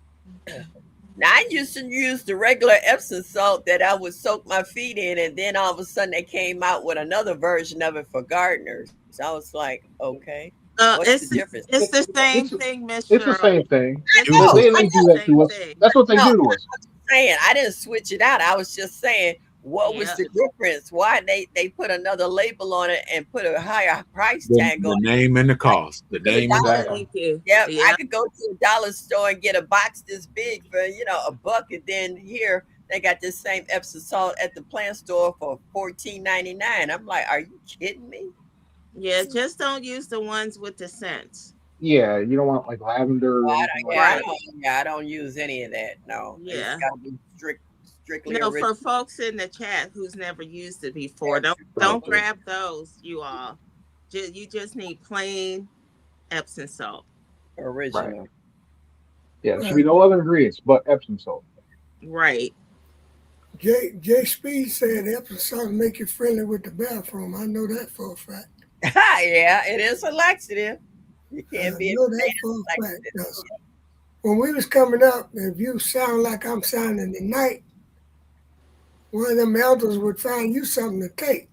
Now I used to use the regular Epsom salt that I would soak my feet in, and then all of a sudden they came out with another version of it for gardeners. So I was like, okay, what's the difference? It's the same It's thing, Miss it's the Shirley. same thing. I It's know, They I do know. that the to same us. thing. That's what they No, do to us. saying I didn't switch it out. I was just saying what was Yeah. the difference? Why they put another label on it and put a higher price The, tag on the it? name and the cost. The To the name and the dollar. cost. Exactly. Thank you. Yeah, I Yeah. could go to a dollar store and get a box this big for $1, and then here they got this same Epsom salt at the plant store for $14.99. I'm like, are you kidding me? Yeah. Just don't use the ones with the scents. Yeah, you don't want like lavender or Well, anything like Right. that. I don't use any of that. No, it's Yeah. got to be strictly No, for original. folks in the chat who's never used it before, don't Okay. grab those, you all. You just need plain Epsom salt. Right. Original. Yeah, there should Well, be no other ingredients but Epsom salt. Right. J Speed said Epsom salt make you friendly with the bathroom. I know that for a fact. Yeah, it is a laxative. You I can't be know that afraid for of a fact. laxative. 'Cause when we was coming up, if you sound like I'm sounding tonight, one of them elders would find you something to take.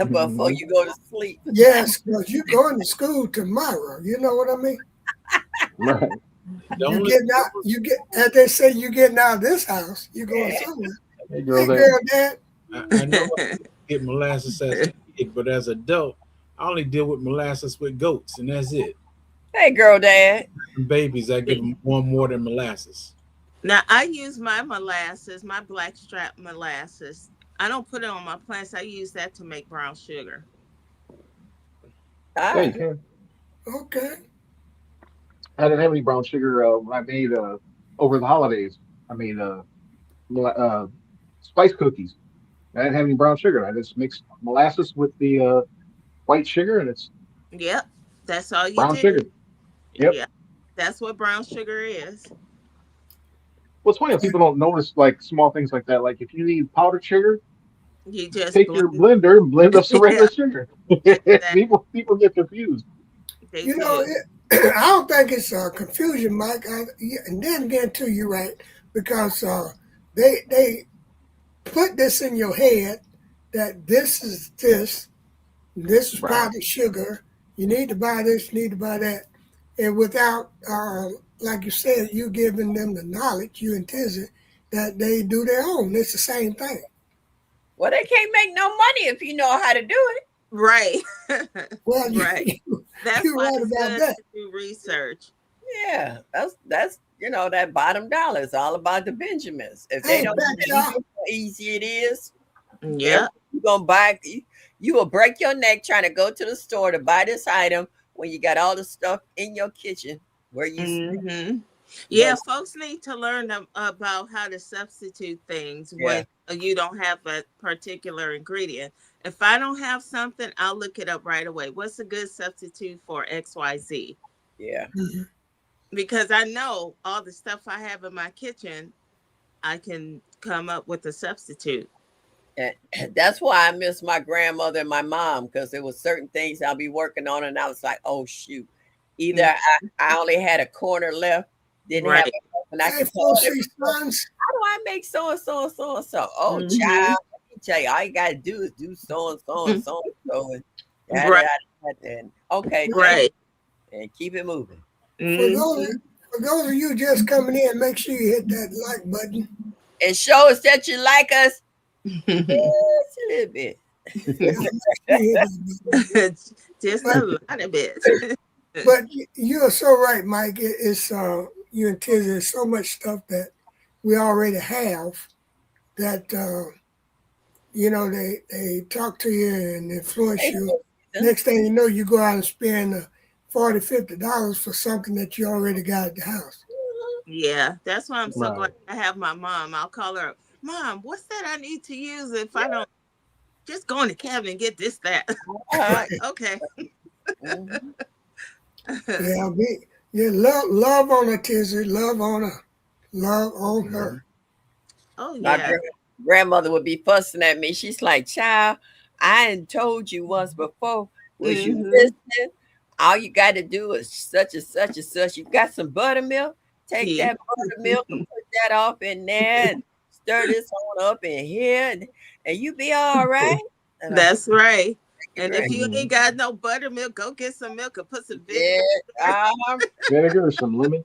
Before you go to sleep. Yes, because you going to school tomorrow. You know what I mean? Right. The You only getting out, as they say, you getting out of this house. You going Yeah. somewhere. Hey, Hey, girl, there. girl, dad. I know I get molasses as a kid, but as adult, I only deal with molasses with goats, and that's it. Hey, girl, dad. And babies, I give them one more than molasses. Now I use my molasses, my blackstrap molasses. I don't put it on my plants. I use that to make brown sugar. Yeah, you Ah, can. Okay. I didn't have any brown sugar when I made over the holidays. I made spice cookies. I didn't have any brown sugar. I just mixed molasses with the white sugar, and it's Yep. That's all you brown sugar. do. Yep. Yeah. That's what brown sugar is. Well, it's funny how people don't notice like small things like that. Like if you need powdered sugar, You just take your blend. blender and blend up some Yeah, regular sugar. exactly. people get confused. They You know, do. I don't think it's confusion, Mike. And then again, too, you're right, because they put this in your head that this is this is Right. powdered sugar. You need to buy this, you need to buy that, and without, like you said, you giving them the knowledge, you intended that they do their own. It's the same thing. well, they can't make no money if you know how to do it. Right. Well, Right. That's you're why right it's about good that. to do research. Yeah, that's that bottom dollar is all about the Benjamins. If they Hey, don't back tell you y'all. how easy it is, Yeah. you gonna buy. You will break your neck trying to go to the store to buy this item when you got all the stuff in your kitchen where you Hmm. you Yeah, know. folks need to learn about how to substitute things Yeah, when you don't have a particular ingredient. If I don't have something, I'll look it up right away. What's a good substitute for XYZ? yeah. Mhm. Because I know all the stuff I have in my kitchen, I can come up with a substitute. And that's why I miss my grandmother and my mom, because there was certain things I'll be working on, and I was like, "Oh shoot!" Either I only had a corner left, didn't have, Right. and I Hey, could tell them, Four Sons. how do I make so and so and so and so? Oh, Mhm. child, let me tell you, all you gotta do is do so and so and so and so, and that, Right. and okay, thank Right. you, and keep it moving. For Mhm. those of you just coming in, make sure you hit that like button. And show us that you like us just a little bit. Yeah, make sure you hit that button. Just But, a little bit. but you are so right, Mike. It's you and Tiz. There's so much stuff that we already have that you know they talk to you and influence you. Next thing you know, you go out and spend $40-$50 for something that you already got at the house. Yeah, that's why I'm so Right. glad I have my mom. I'll call her, Mom, what's that I need to use if I don't just go in the cabinet and get this, that? Okay. Mhm. Yeah, love on her, Tizzy. Love on her. Love on her. Oh, My yeah. grandmother would be fussing at me. She's like, "Child, I ain't told you once before. Was you Mhm. listening? All you got to do is such and such and such. You got some buttermilk? Take Yeah. that buttermilk and put that off in there and stir this on up in here, and you be all right." And I, That's right. And if great. you ain't got no buttermilk, go get some milk and put some Yeah, vinegar. Vinegar or some lemon.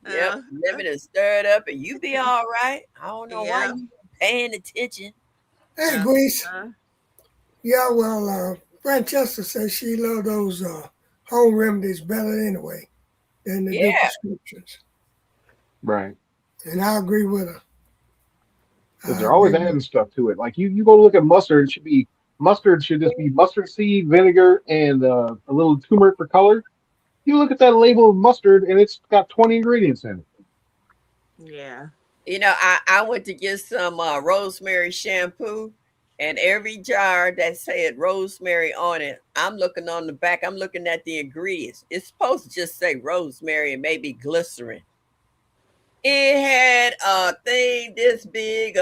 yep. Uh, Lemon and stir it up, and you be all right. I don't know why yeah. you paying attention. Hey, Uh, Grease. uh, Yeah, well, Francesca says she love those home remedies better anyway than to do Yeah. prescriptions. Right. And I agree with her. Because I they're always agree with adding stuff to it. Like you go look at mustard, it should be mustard should just be mustard seed, vinegar, and a little turmeric for color. You look at that label of mustard, and it's got 20 ingredients in it. yeah. You know, I went to get some rosemary shampoo, and every jar that said rosemary on it, I'm looking on the back, I'm looking at the ingredients. It's supposed to just say rosemary and maybe glycerin. It had a thing this big,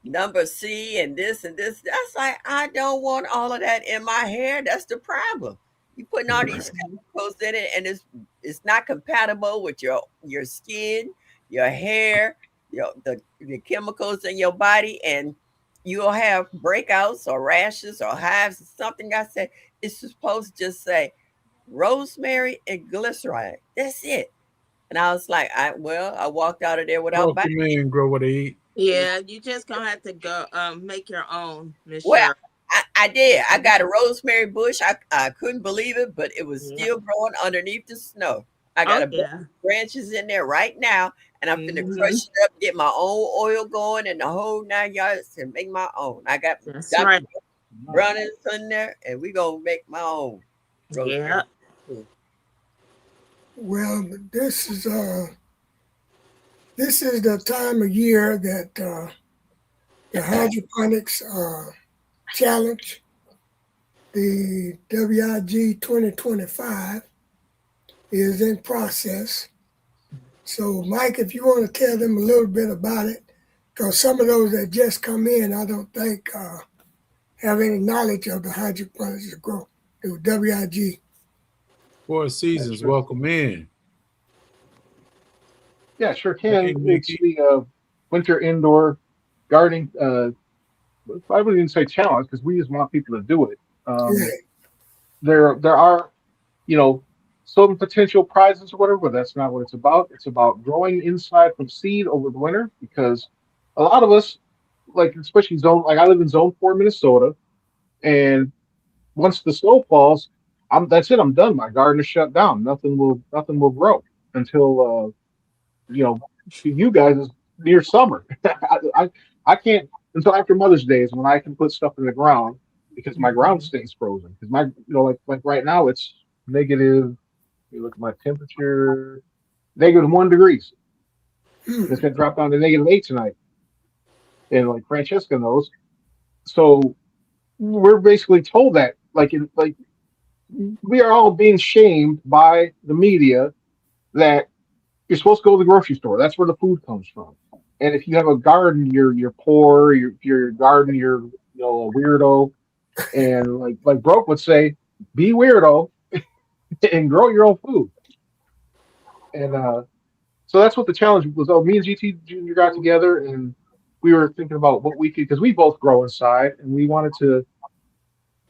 number C and this and this. That's like, I don't want all of that in my hair. That's the problem. You putting all these chemicals in it, and it's not compatible with your skin, your hair, the chemicals in your body, and you'll have breakouts or rashes or hives or something. I said it's supposed to just say rosemary and glycerine. That's it. And I was like, I walked out of there without buying. Welcome in, grow what they eat. Yeah, you just gonna have to go make your own, Miss Well, Cheryl. I did. I got a rosemary bush. I couldn't believe it, but it was Yeah. still growing underneath the snow. I got Oh a bunch yeah. of branches in there right now, and I'm finna Mhm. crush it up, get my own oil going, and the whole 9 yards, and make my own. I got That's Dr. right. Brownings in there, and we gonna make my own rosemary. Yeah. well, this is the time of year that the hydroponics challenge, the WIG 2025, is in process. So, Mike, if you want to tell them a little bit about it, because some of those that just come in, I don't think have any knowledge of the hydroponics to grow, the WIG. Four Seasons, sure. welcome in. Yeah, sure Hey, can. It's Nikki. the winter indoor gardening. I wouldn't even say challenge because we just want people to do it. Yeah. There are, you know, some potential prizes or whatever, but that's not what it's about. It's about growing inside from seed over the winter because a lot of us, like especially zone, like I live in Zone 4, Minnesota, and once the snow falls, that's it. I'm done. My garden is shut down. Nothing will grow until to you guys is near summer. I can't until after Mother's Day is when I can put stuff in the ground because my ground stays frozen. Because like right now it's negative. You look at my temperature, -1 degrees. It's gonna drop down to -8 tonight, and like Francesca knows, so we're basically told that like we are all being shamed by the media that you're supposed to go to the grocery store. That's where the food comes from. And if you have a garden, you're poor. Your garden, you're a weirdo. And like Broke would say, be weirdo and grow your own food. And so that's what the challenge was. Oh, me and GT Junior got together and we were thinking about what we could, because we both grow inside, and we wanted to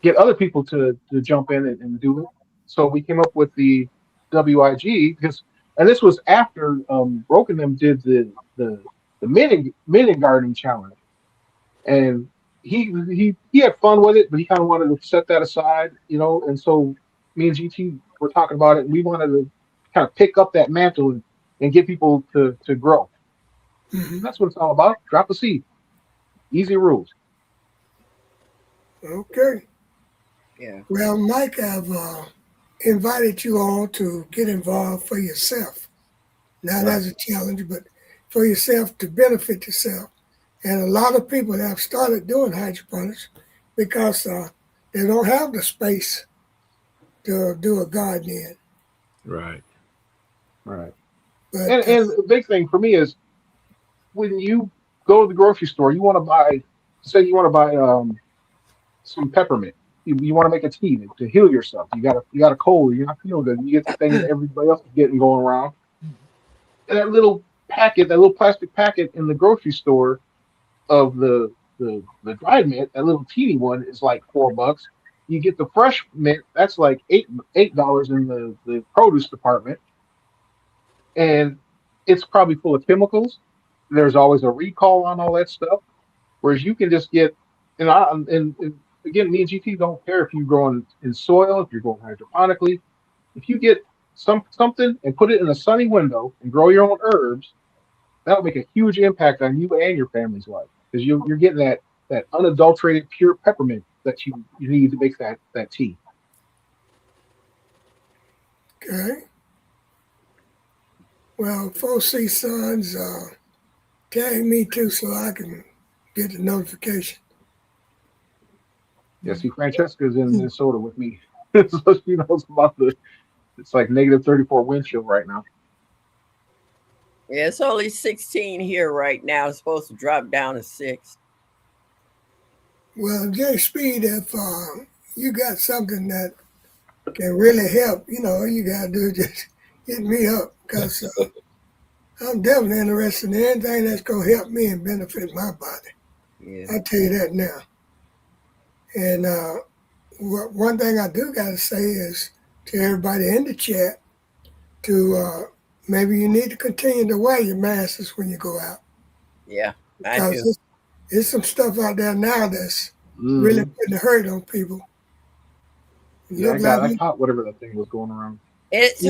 get other people to jump in and do it. So we came up with the WIG and this was after Broken them did the mini gardening challenge, and he had fun with it, but he kind of wanted to set that aside, And so me and GT were talking about it, and we wanted to kind of pick up that mantle and get people to grow. Mhm. That's what it's all about. Drop a seed. Easy rules. Okay. Yeah. Well, Mike, I've invited you all to get involved for yourself. Not Right. as a challenge, but for yourself to benefit yourself. And a lot of people have started doing hydroponics because they don't have the space to do a garden in. Right. Right. But And the big thing for me is when you go to the grocery store, you want to buy, say you want to buy some peppermint. You want to make a tea to heal yourself. You got a cold. You're not feeling good. You get the thing that everybody else is getting going around. And that little packet, that little plastic packet in the grocery store of the dried mint, that little teeny one is like $4. You get the fresh mint, that's like $8 in the produce department, and it's probably full of chemicals. There's always a recall on all that stuff. Whereas you can just get, and again, me and GT don't care if you grow in soil, if you're growing hydroponically. If you get something and put it in a sunny window and grow your own herbs, that'll make a huge impact on you and your family's life, because you're getting that unadulterated pure peppermint that you need to make that tea. okay. Well, 4C Sons, tag me too so I can get the notification. Yeah, see, Francesca's in Minnesota with me, so she knows about it's like -34 wind chill right now. Yeah, it's only 16 here right now. It's supposed to drop down to 6. Well, J Speed, if you got something that can really help, all you got to do is just hit me up, because I'm definitely interested in anything that's going to help me and benefit my body. Yeah. I'll tell you that now. And one thing I do got to say is to everybody in the chat to maybe you need to continue to wear your masks when you go out. Yeah, I Because do. there's some stuff out there now that's Mhm. really putting a hurt on people. Yeah, Look I caught whatever that thing was going around. It's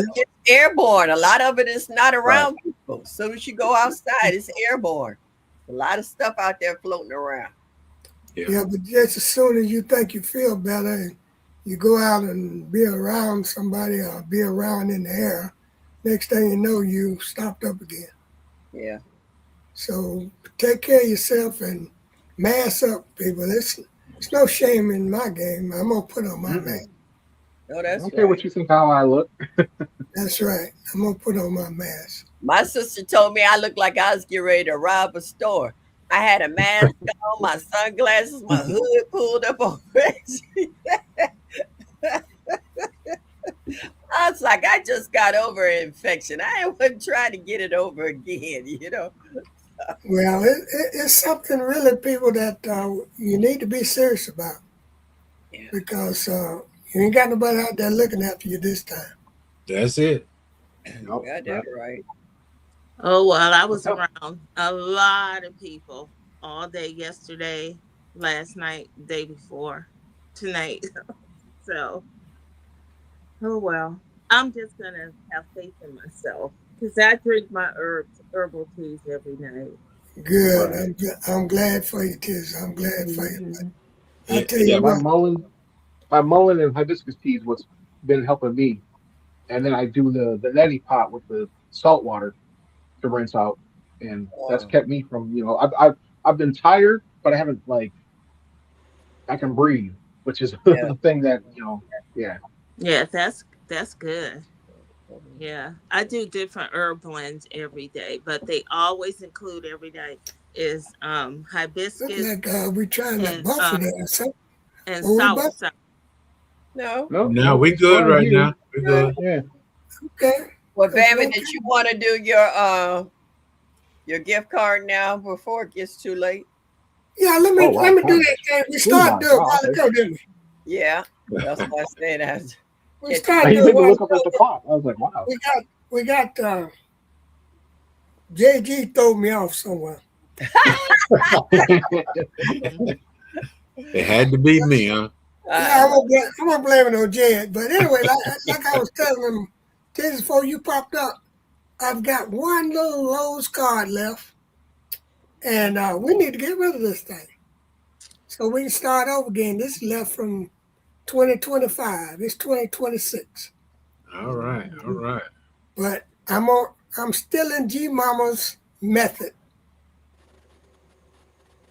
airborne. A lot of it is not around Right. people. As soon as you go outside, it's airborne. A lot of stuff out there floating around. Yeah, but just as soon as you think you feel better and you go out and be around somebody or be around in the air, next thing you know, you stopped up again. Yeah. So take care of yourself and mask up, people. It's no shame in my game. I'm going to put on my mask. No, I that's don't care right. what you think how I look. That's right. I'm going to put on my mask. My sister told me I looked like I was getting ready to rob a store. I had a mask on, my sunglasses, my hood pulled up on crazy. I was like, I just got over an infection. I wasn't trying to get it over again, Well, it's something really, people, that you need to be serious about. Yeah. Because you ain't got nobody out there looking after you this time. That's it. Nope. Got that right. Oh, well, I was around a lot of people all day yesterday, last night, day before, tonight. So, oh, well, I'm just going to have faith in myself, because I drink my herbal teas every night. Good. Right. I'm glad for you, Tiz. I'm glad for you. Mhm. I tell Yeah, you My what. mullein and hibiscus tea is what's been helping me. And then I do the neti pot with the salt water to rinse out, and that's Wow. kept me from I've been tired, but I haven't I can breathe, which is Yeah. the thing that yeah. Yeah, that's good. Yeah, I do different herb blends every day, but they always include every day is Look hibiscus like we trying to and buffer there or something. and Well, we buff. soursop. No. No, No, no, we it's good fine right here. now. We good. Yeah. Okay. Well, That's baby, one did thing. you want to do your gift card now before it gets too late? Yeah, let Oh me wow. do that thing. We Oh started my doing a God. while ago, didn't we? Yeah, that's why I said that. We Catch I started even doing had to one look up ago. at the clock. I was like, wow. We got JG throw me off somewhere. Mhm. It had to be me, huh? Yeah, Uh, I'm gonna blame it on Jed. But anyway, like I was telling him just before you popped up, I've got one little Lowe's card left, and we need to get rid of this thing so we can start over again. This is left from 2025. It's 2026, All right. All right. but I'm still in G Mama's method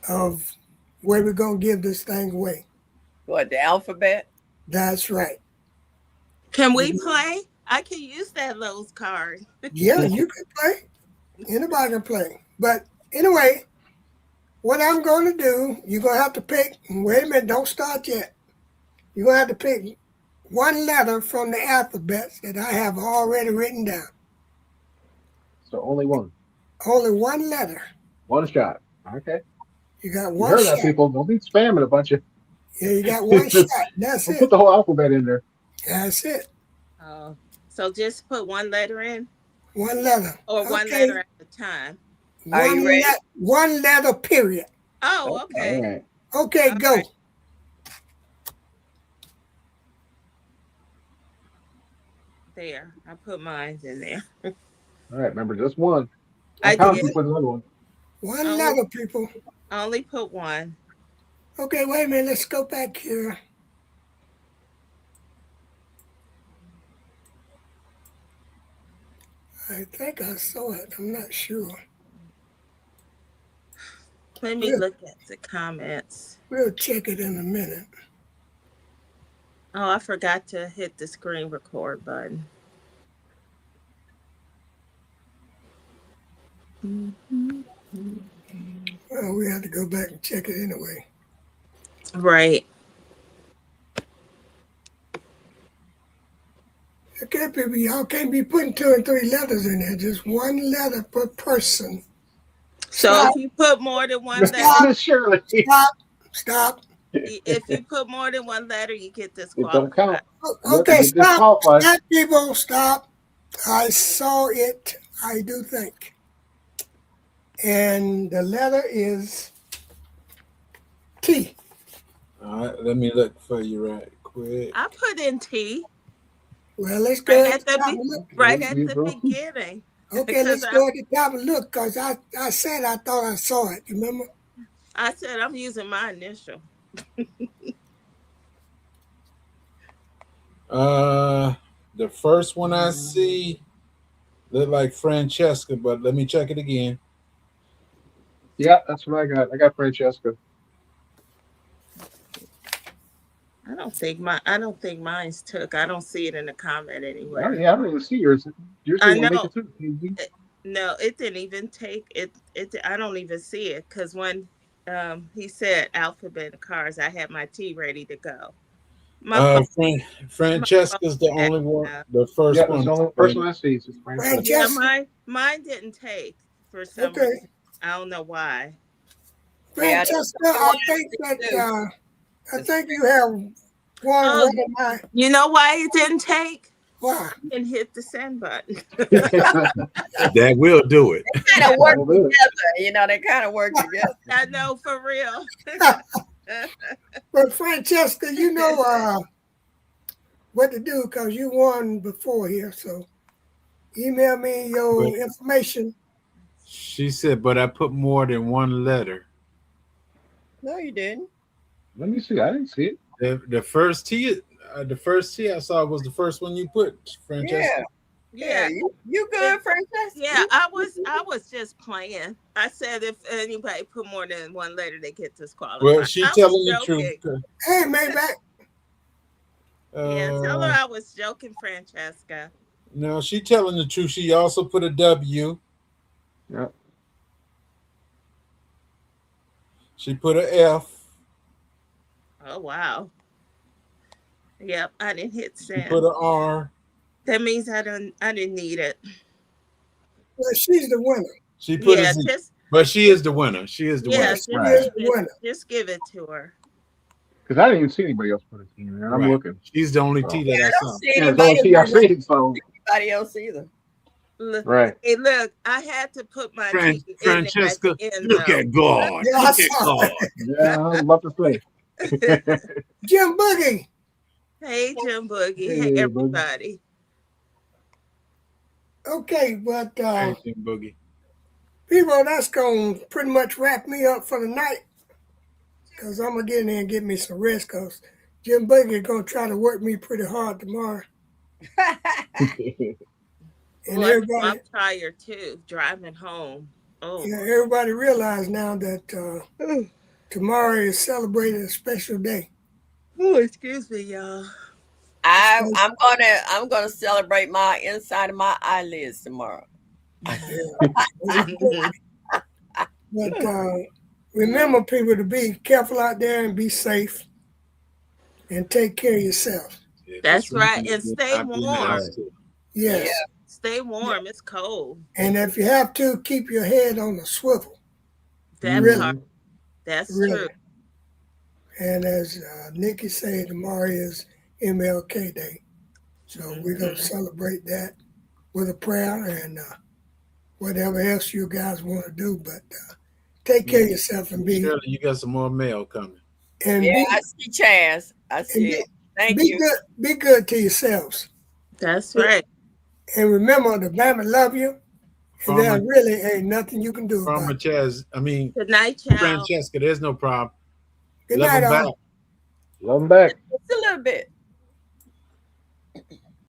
of where we're gonna give this thing away. what, the alphabet? That's right. Can we play? I can use that Lowe's card. Yeah, you can play. Anybody can play. But anyway, what I'm going to do, you're going to have to pick, wait a minute, don't start yet. You're going to have to pick one letter from the alphabet that I have already written down. So only one. Only one letter. One shot. Okay. You got You one heard shot. that, people. Don't be spamming a bunch of. Yeah, you got one shot. That's Don't it. put the whole alphabet in there. That's it. Oh, so just put one letter in, One letter. or one Okay. letter at a time. Are you ready? One letter, period. Oh, okay. All right. Okay, All go. right. There, I put mine in there. All right. Remember, just one. I Count did. you put another one. One Oh. letter, people. I only put one. Okay, wait a minute. Let's go back here. I think I saw it. I'm not sure. Let me Yeah. look at the comments. We'll check it in a minute. Oh, I forgot to hit the screen record button. Well, we have to go back and check it anyway. Right. Okay, people, y'all can't be putting 2 and 3 letters in there. Just one letter per person. So Stop. if you put more than one letter, Miss Shirley. Stop. if you put more than one letter, you get It don't count. disqualified. Okay, Get stop. disqualified. Stop, people, stop. I saw it, I do think. And the letter is T. All right. Let me look for you right quick. I put in T Well, let's go right at at the the top and look. You the go. beginning. Okay, let's because go at the top and look, because I said I thought I saw it. Remember? I said I'm using my initial. The first one I see look like Francesca, but let me check it again. Yeah, that's what I got. I got Francesca. I don't think mine's took. I don't see it in the comment anywhere. Yeah, I don't even see yours. Yours I didn't make know. it too. No, it didn't even take it. I don't even see it because when he said alphabet cars, I had my tea ready to go. My phone, Francesca's the only one, the first Yeah, one. that's the only person I see is just Francesca. yeah, Francesca. mine didn't take for some Okay. reason. I don't know why. Yeah, Francesca, I think that I think you have one Oh. right in mind. You know why it didn't take? Why? And hit the send button. That will do it. kind of work That'll do it. together. They kind of work together. I know for real. But Francesca, you know what to do because you won before here. So email me your But- information. She said, but I put more than one letter. No, you didn't. Let me see. I didn't see it. The first T I saw was the first one you put, Francesca. Yeah. Yeah. You good, Francesca? Yeah, I was just playing. I said if anybody put more than one letter, they get disqualified. Well, she I was telling the joking. truth. Hey, Maybach. Yeah, tell her I was joking, Francesca. No, she telling the truth. She also put a W. Yep. She put a F. Oh wow. Yep, I didn't hit She send. put a R. That means I didn't need it. Well, she's the winner. She put Yeah, a Z. just But she is the winner. She is the yeah, winner. just She is the winner. just give it to her. Because I didn't even see anybody else put a T in there. I'm Right. looking. She's the only Oh. T Yeah, that I I don't saw. see Yeah, it's the anybody, only T I see, so anybody else either. Look, right. hey, look, I had to put my T in there at Francesca, the end, look though. at God. Yeah, I Look at saw God. it. Yeah, I was about to say. Jim Boogie. Hey, Jim Boogie. Hey, Hey, Boogie. everybody. Okay, but Thanks, Jim Boogie. people, that's going to pretty much wrap me up for the night. Because I'm going to get in there and get me some rest because Jim Boogie is going to try to work me pretty hard tomorrow. And Boy, everybody, I'm tired too, driving home. Oh, yeah, everybody realize now that tomorrow is celebrated a special day. oh, excuse me, y'all. I'm gonna celebrate my inside of my eyelids tomorrow. But remember, people, to be careful out there and be safe and take care of yourself. Yeah, That's this right, weekend and is stay I've been in the warm. house, too. Yes. Yeah. Stay warm. It's cold. And if you have to, keep your head on a swivel. That Really? part. That's Really. true. And as Nikki said, tomorrow is MLK Day. So we're going to celebrate that with a prayer and whatever else you guys want to do. But take care of yourself and be Shirley, you got some more mail coming. and Yeah, I see Chaz. I see be, it. Thank be you. good. Be good to yourselves. That's right. And remember, the Bama love you. And there Farmer, really ain't nothing you can do Farmer about it. Chaz, I mean, Good night, child. Francesca, there's no problem. Good Love night, them all. back. Love them back. Just a little bit.